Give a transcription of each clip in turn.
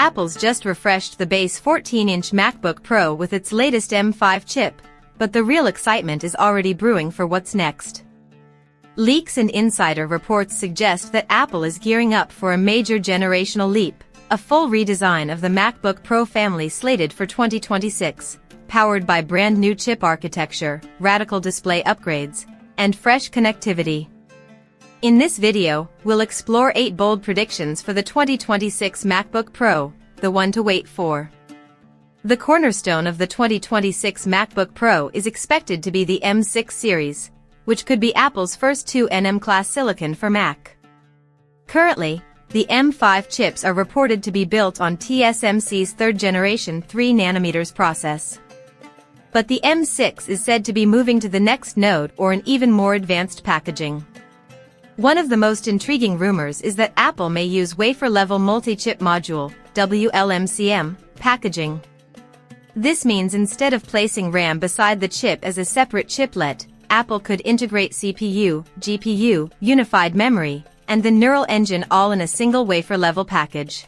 Apple's just refreshed the base 14-inch MacBook Pro with its latest M5 chip, but the real excitement is already brewing for what's next. Leaks and insider reports suggest that Apple is gearing up for a major generational leap, a full redesign of the MacBook Pro family slated for 2026, powered by brand-new chip architecture, radical display upgrades, and fresh connectivity. In this video, we'll explore 8 bold predictions for the 2026 MacBook Pro, the one to wait for. The cornerstone of the 2026 MacBook Pro is expected to be the M6 series, which could be Apple's first 2nm-class silicon for Mac. Currently, the M5 chips are reported to be built on TSMC's third-generation 3nm process. But the M6 is said to be moving to the next node or an even more advanced packaging. One of the most intriguing rumors is that Apple may use wafer-level multi-chip module, WLMCM, packaging. This means instead of placing RAM beside the chip as a separate chiplet, Apple could integrate CPU, GPU, unified memory, and the neural engine all in a single wafer-level package.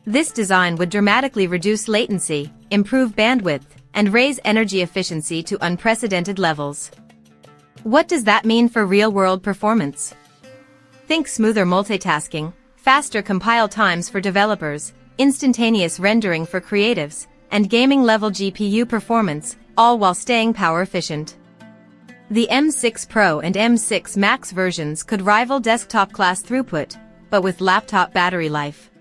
This design would dramatically reduce latency, improve bandwidth, and raise energy efficiency to unprecedented levels. What does that mean for real-world performance? Think smoother multitasking, faster compile times for developers, instantaneous rendering for creatives, and gaming-level GPU performance, all while staying power-efficient. The M6 Pro and M6 Max versions could rival desktop-class throughput, but with laptop battery life.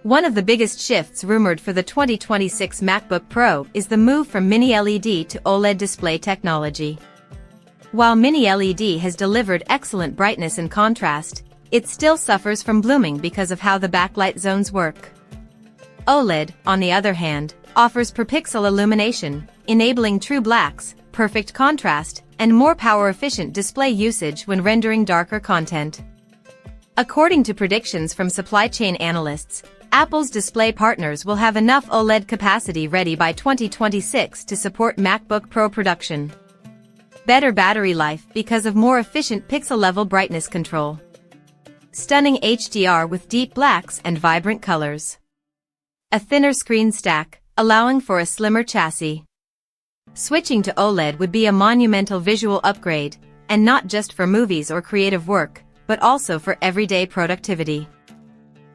One of the biggest shifts rumored for the 2026 MacBook Pro is the move from Mini-LED to OLED display technology. While Mini-LED has delivered excellent brightness and contrast, it still suffers from blooming because of how the backlight zones work. OLED, on the other hand, offers per-pixel illumination, enabling true blacks, perfect contrast, and more power-efficient display usage when rendering darker content. According to predictions from supply chain analysts, Apple's display partners will have enough OLED capacity ready by 2026 to support MacBook Pro production. Better battery life because of more efficient pixel-level brightness control. Stunning HDR with deep blacks and vibrant colors. A thinner screen stack, allowing for a slimmer chassis. Switching to OLED would be a monumental visual upgrade, and not just for movies or creative work, but also for everyday productivity.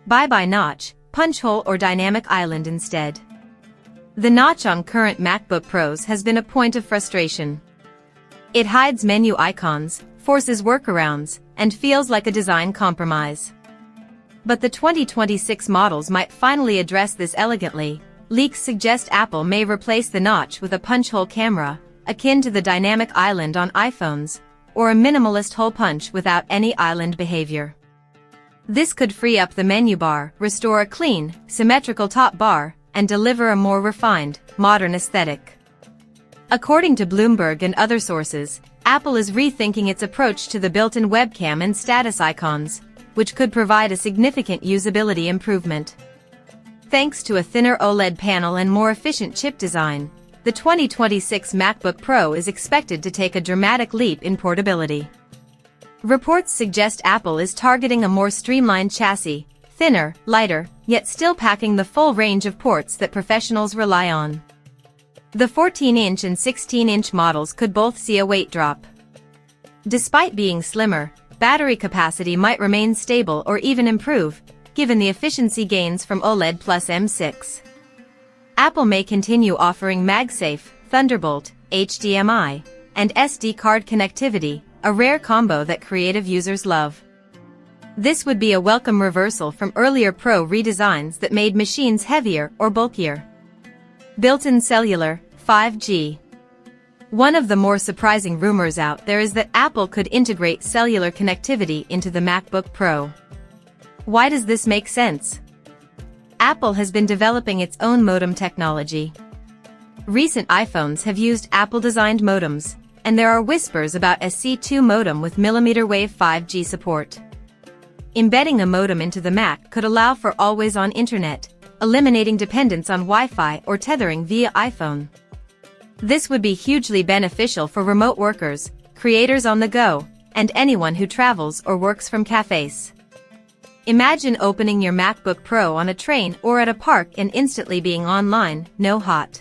Bye-bye notch, punch hole or dynamic island instead. The notch on current MacBook Pros has been a point of frustration. It hides menu icons, forces workarounds, and feels like a design compromise. But the 2026 models might finally address this elegantly. Leaks suggest Apple may replace the notch with a punch-hole camera, akin to the dynamic island on iPhones, or a minimalist hole punch without any island behavior. This could free up the menu bar, restore a clean, symmetrical top bar, and deliver a more refined, modern aesthetic. According to Bloomberg and other sources, Apple is rethinking its approach to the built-in webcam and status icons, which could provide a significant usability improvement. Thanks to a thinner OLED panel and more efficient chip design, the 2026 MacBook Pro is expected to take a dramatic leap in portability. Reports suggest Apple is targeting a more streamlined chassis, thinner, lighter, yet still packing the full range of ports that professionals rely on. The 14-inch and 16-inch models could both see a weight drop. Despite being slimmer, battery capacity might remain stable or even improve, given the efficiency gains from OLED plus M6. Apple may continue offering MagSafe, Thunderbolt, HDMI, and SD card connectivity, a rare combo that creative users love. This would be a welcome reversal from earlier Pro redesigns that made machines heavier or bulkier. Built-in cellular, 5G. One of the more surprising rumors out there is that Apple could integrate cellular connectivity into the MacBook Pro. Why does this make sense? Apple has been developing its own modem technology. Recent iPhones have used Apple-designed modems, and there are whispers about a C2 modem with millimeter-wave 5G support. Embedding a modem into the Mac could allow for always-on internet, eliminating dependence on Wi-Fi or tethering via iPhone. This would be hugely beneficial for remote workers, creators on the go, and anyone who travels or works from cafes. Imagine opening your MacBook Pro on a train or at a park and instantly being online, no hot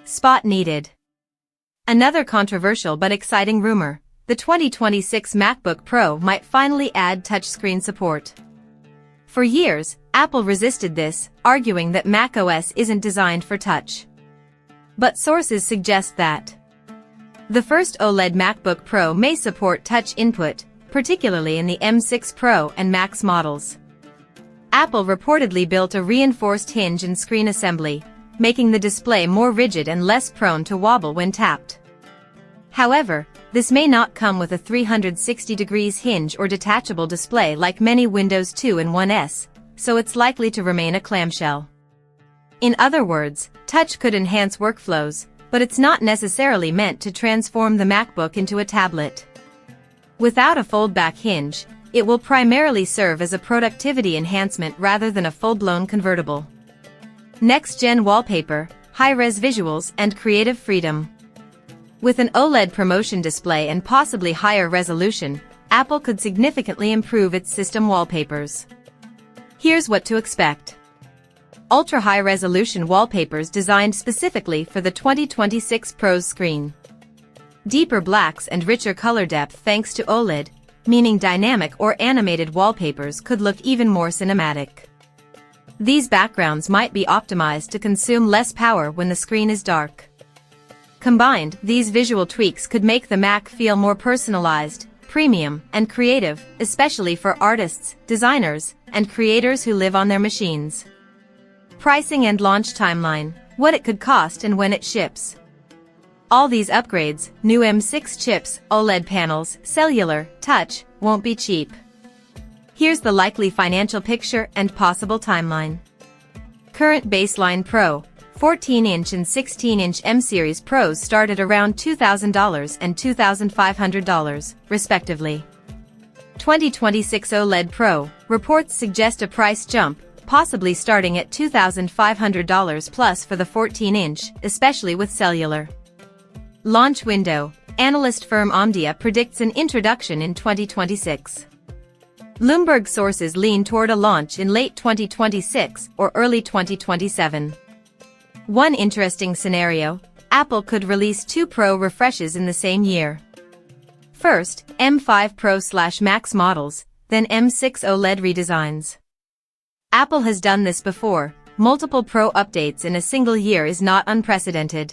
spot needed. Another controversial but exciting rumor: the 2026 MacBook Pro might finally add touchscreen support. For years, Apple resisted this, arguing that macOS isn't designed for touch. But sources suggest that the first OLED MacBook Pro may support touch input, particularly in the M6 Pro and Max models. Apple reportedly built a reinforced hinge and screen assembly, making the display more rigid and less prone to wobble when tapped. However, this may not come with a 360° hinge or detachable display like many Windows 2 and 1S, so it's likely to remain a clamshell. In other words, touch could enhance workflows, but it's not necessarily meant to transform the MacBook into a tablet. Without a fold-back hinge, it will primarily serve as a productivity enhancement rather than a full-blown convertible. Next-gen wallpaper, high-res visuals, and creative freedom. With an OLED promotion display and possibly higher resolution, Apple could significantly improve its system wallpapers. Here's what to expect. Ultra-high resolution wallpapers designed specifically for the 2026 Pro's screen. Deeper blacks and richer color depth thanks to OLED, meaning dynamic or animated wallpapers could look even more cinematic. These backgrounds might be optimized to consume less power when the screen is dark. Combined, these visual tweaks could make the Mac feel more personalized, premium, and creative, especially for artists, designers, and creators who live on their machines. Pricing and launch timeline: what it could cost and when it ships. All these upgrades, new M6 chips, OLED panels, cellular, touch, won't be cheap. Here's the likely financial picture and possible timeline. Current baseline Pro, 14-inch and 16-inch M-Series Pros start at around $2,000 and $2,500, respectively. 2026 OLED Pro, reports suggest a price jump, possibly starting at $2,500 plus for the 14-inch, especially with cellular. Launch window: analyst firm Omdia predicts an introduction in 2026. Bloomberg sources lean toward a launch in late 2026 or early 2027. One interesting scenario: Apple could release two Pro refreshes in the same year. First, M5 Pro/Max models, then M6 OLED redesigns. Apple has done this before. Multiple Pro updates in a single year is not unprecedented.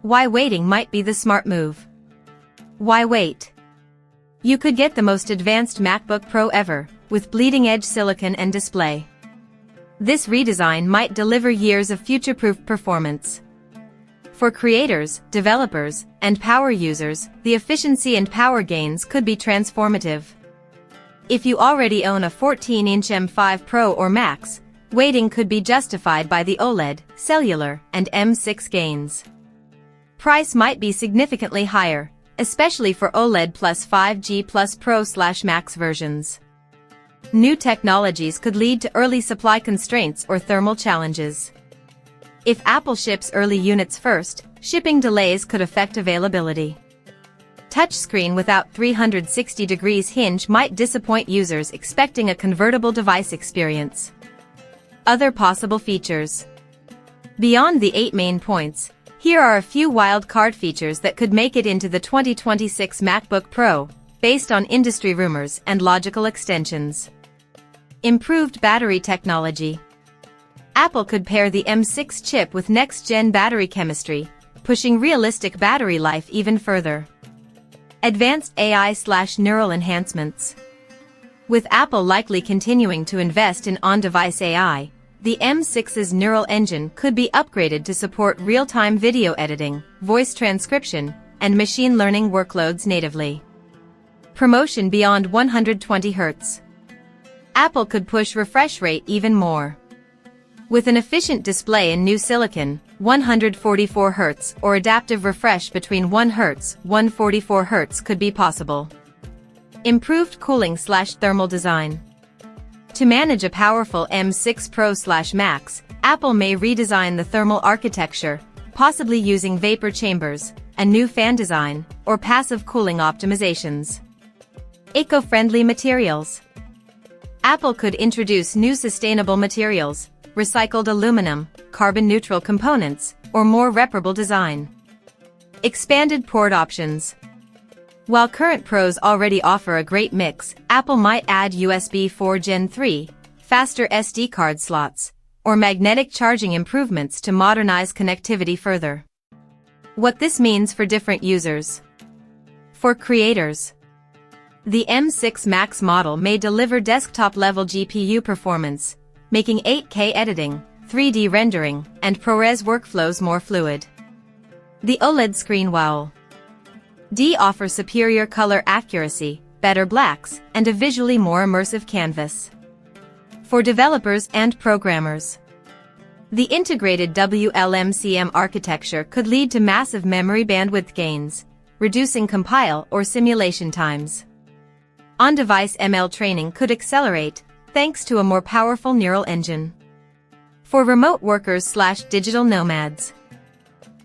Why waiting might be the smart move. Why wait? You could get the most advanced MacBook Pro ever, with bleeding-edge silicon and display. This redesign might deliver years of future-proof performance. For creators, developers, and power users, the efficiency and power gains could be transformative. If you already own a 14-inch M5 Pro or Max, waiting could be justified by the OLED, cellular, and M6 gains. Price might be significantly higher, especially for OLED plus 5G plus Pro/Max versions. New technologies could lead to early supply constraints or thermal challenges. If Apple ships early units first, shipping delays could affect availability. Touchscreen without 360° hinge might disappoint users expecting a convertible device experience. Other possible features. Beyond the 8 main points, here are a few wild card features that could make it into the 2026 MacBook Pro, based on industry rumors and logical extensions. Improved battery technology. Apple could pair the M6 chip with next-gen battery chemistry, pushing realistic battery life even further. Advanced AI/neural enhancements. With Apple likely continuing to invest in on-device AI, the M6's neural engine could be upgraded to support real-time video editing, voice transcription, and machine learning workloads natively. Promotion beyond 120 Hz. Apple could push refresh rate even more. With an efficient display in new silicon, 144 Hz or adaptive refresh between 1 Hz, 144 Hz could be possible. Improved cooling/thermal design. To manage a powerful M6 Pro/Max, Apple may redesign the thermal architecture, possibly using vapor chambers, a new fan design, or passive cooling optimizations. Eco-friendly materials. Apple could introduce new sustainable materials, recycled aluminum, carbon-neutral components, or more reparable design. Expanded port options. While current Pros already offer a great mix, Apple might add USB 4 Gen 3, faster SD card slots, or magnetic charging improvements to modernize connectivity further. What this means for different users. For creators, the M6 Max model may deliver desktop-level GPU performance, making 8K editing, 3D rendering, and ProRes workflows more fluid. The OLED screen WoW D offers superior color accuracy, better blacks, and a visually more immersive canvas. For developers and programmers, the integrated WLMCM architecture could lead to massive memory bandwidth gains, reducing compile or simulation times. On-device ML training could accelerate, thanks to a more powerful neural engine. For remote workers/digital nomads,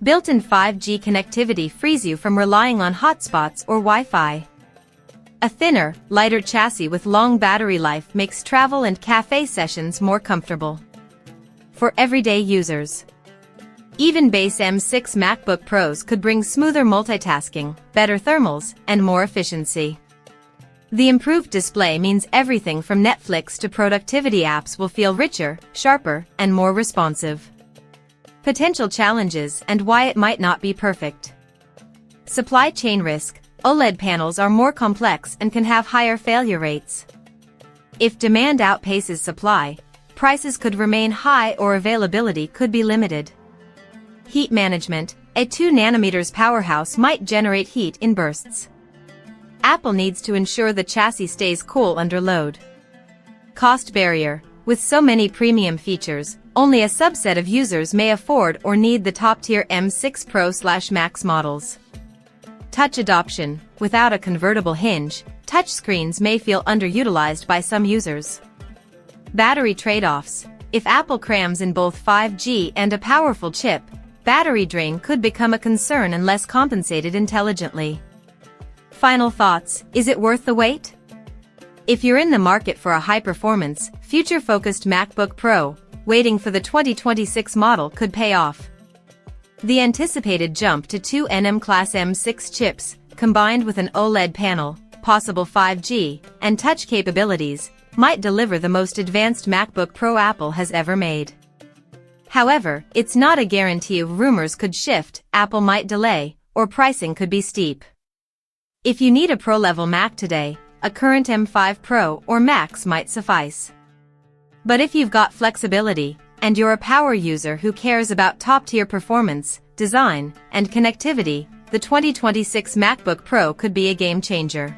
built-in 5G connectivity frees you from relying on hotspots or Wi-Fi. A thinner, lighter chassis with long battery life makes travel and cafe sessions more comfortable. For everyday users, even base M6 MacBook Pros could bring smoother multitasking, better thermals, and more efficiency. The improved display means everything from Netflix to productivity apps will feel richer, sharper, and more responsive. Potential challenges and why it might not be perfect. Supply chain risk. OLED panels are more complex and can have higher failure rates. If demand outpaces supply, prices could remain high or availability could be limited. Heat management. A 2 nm powerhouse might generate heat in bursts. Apple needs to ensure the chassis stays cool under load. Cost barrier. With so many premium features, only a subset of users may afford or need the top-tier M6 Pro/Max models. Touch adoption. Without a convertible hinge, touchscreens may feel underutilized by some users. Battery trade-offs. If Apple crams in both 5G and a powerful chip, battery drain could become a concern unless compensated intelligently. Final thoughts. Is it worth the wait? If you're in the market for a high-performance, future-focused MacBook Pro, waiting for the 2026 model could pay off. The anticipated jump to 2 nm class M6 chips, combined with an OLED panel, possible 5G, and touch capabilities, might deliver the most advanced MacBook Pro Apple has ever made. However, it's not a guarantee. Rumors could shift, Apple might delay, or pricing could be steep. If you need a pro-level Mac today, a current M5 Pro or Max might suffice. But if you've got flexibility, and you're a power user who cares about top-tier performance, design, and connectivity, the 2026 MacBook Pro could be a game changer.